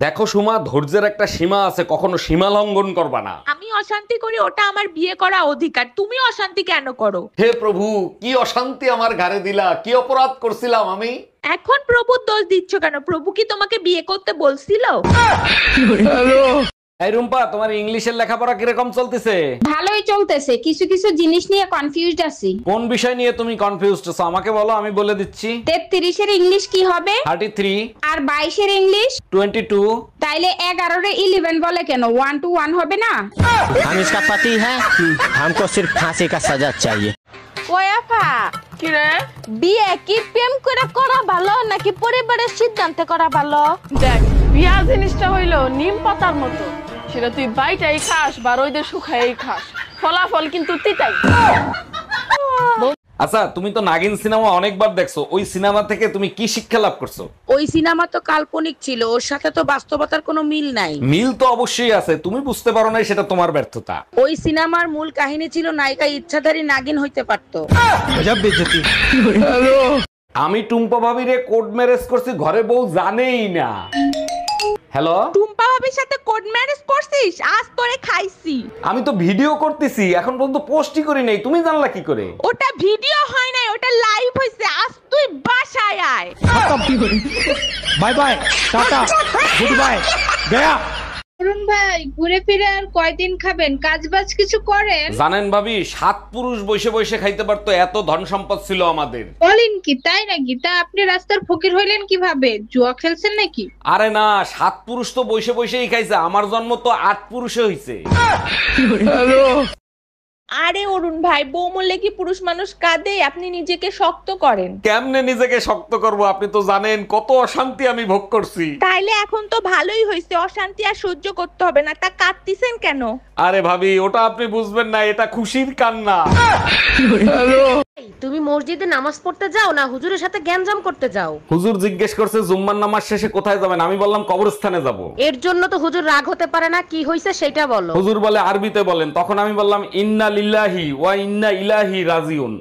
দেখো সুমা, ধৈর্যের একটা সীমা আছে, কখনো সীমা লঙ্ঘন করবা না। আমি অশান্তি করি ওটা আমার বিয়ে করা অধিকার, তুমি অশান্তি কেন করো? হে প্রভু, কি অশান্তি আমার ঘাড়ে দিলা, কি অপরাধ করছিলাম আমি? এখন প্রভুর দোষ দিচ্ছ কেন? প্রভু কি তোমাকে বিয়ে করতে বলছিল? এই রুম্পা, তোমার ইংলিশের লেখাপড়া কিরকম চলতেছে? ভালোই চলতেছে, কিছু কিছু জিনিস নিয়ে কনফিউজড আছি। কোন বিষয় নিয়ে তুমি কনফিউজড আছো আমাকে বলো, আমি বলে দিচ্ছি। 33 এর ইংলিশ কি হবে? 33। আর 22 এর ইংলিশ? 22। তাইলে 11 রে 11 বলে কেন? 1 to 1 হবে না? हम इसका पति है, हमको सिर्फ फांसी का सजा चाहिए। কয়াফা কি রে? বিয়ে কি প্রেম করে করা ভালো নাকি পরিবারের সিদ্ধান্তে করা ভালো? দেখ, বিয়া জিনিসটা হইলো নিম পাতার মতো, সেটা তুই বাইটাই খাস বা রোদে শুকাই খাস, ফলাফল কিন্তু তিতাই। আচ্ছা, তুমি তো নাগিন সিনেমা অনেকবার দেখছো, ওই সিনেমা থেকে তুমি কি শিক্ষা লাভ করছো? ওই সিনেমা তো কাল্পনিক ছিল, ওর সাথে তো বাস্তবতার কোনো মিল নাই। মিল তো অবশ্যই আছে, তুমি বুঝতে পারো না, সেটা তোমার ব্যর্থতা। ওই সিনেমার মূল কাহিনী ছিল নায়িকা ইচ্ছাধারী নাগিন হইতে পারতো। আমি টুম্পা ভাবিরে কোড ম্যারেজ করছি, ঘরে বউ জানেই না। হ্যালো, টুম্পা ভাবির সাথে কোড ম্যারেজ করছিস? আজ তোরে খাইছি। আমি তো ভিডিও করতেছি, এখন পর্যন্ত পোস্টই করি নাই, তুমি জানলা কি করে? ওটা ভিডিও হয় নাই, ওটা লাইভ হইছে। আজ তুই বাসায় আয়। Bye bye, tata, good bye, गया। অরুণ ভাই, ঘুরে ফিরে আর কয়দিন খাবেন? কাজবাজ কিছু করেন? জানেন ভাবি, 7 পুরুষ বসে বসে খাইতে পারতো, এত ধন সম্পদ ছিল আমাদের। বলেন কি, তাই নাকি? তা আপনি রাস্তার ফকির হইলেন কিভাবে? জুয়া খেলছেন নাকি? আরে না, 7 পুরুষ তো বসে বসেই খাইছে, আমার জন্ম তো 8 পুরুষে হইছে। আরে অরুণ ভাই, বউ মরলে কি পুরুষ মানুষ কাঁদে? আপনি নিজেকে শক্ত করেন। কেমনে নিজেকে শক্ত করব, আপনি তো জানেন কত অশান্তি আমি ভোগ করছি। তাইলে এখন তো ভালোই হয়েছে, অশান্তি আর সহ্য করতে হবে না। তা কাঁদতিছেন কেন? আরে ভাবি, ওটা আপনি বুঝবেন না, এটা খুশির কান্না। তুমি মসজিদে নামাজ পড়তে যাও না হুজুরের সাথে গ্যাঞ্জাম করতে যাও? হুজুর জিজ্ঞেস করছে জুম্মার নামাজ শেষে কোথায় যাবেন, আমি বললাম কবরস্থানে যাব। এর জন্য তো হুজুর রাগ হতে পারে না, কি হইছে সেটা বলো। হুজুর বলে আরবিতে বলেন, তখন আমি বললাম ইন্না লিল্লাহি ওয়া ইন্না ইলাইহি রাজিউন।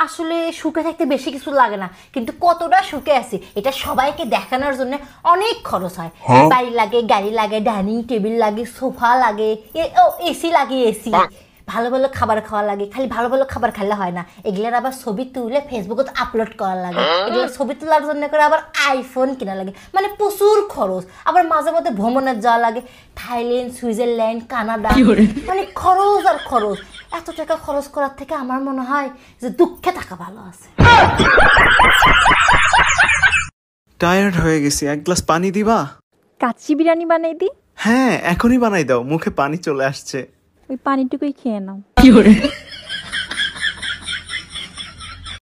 আসলে সুখে থাকতে বেশি কিছু লাগে না, কিন্তু কতটা সুখে আছি এটা সবাইকে দেখানোর জন্য অনেক খরচ হয়। বাড়ি লাগে, গাড়ি লাগে, ডাইনিং টেবিল লাগে, সোফা লাগে, এসি লাগে, এসি, ভালো ভালো খাবার খাওয়া লাগে। খালি ভালো ভালো খাবার খেলে হয় না, এগুলোর আবার ছবি তুলে ফেসবুকে আপলোড করা লাগে। এগুলো ছবি তোলার জন্য করে আবার আইফোন কেনা লাগে, মানে প্রচুর খরচ। আবার মাঝে মধ্যে ভ্রমণের যাওয়া লাগে, থাইল্যান্ড, সুইজারল্যান্ড, কানাডা, মানে খরচ আর খরচ। এত টাকা খরচ করার থেকে আমার মনে হয় যে দুঃখে থাকা ভালো আছে। টায়ার্ড হয়ে গেছি, এক গ্লাস পানি দিবা? কাচ্চি বিরিয়ানি বানাই দি? হ্যাঁ, এখনই বানাই দাও, মুখে পানি চলে আসছে। ওই পানিটুকুই খেয়ে নাও।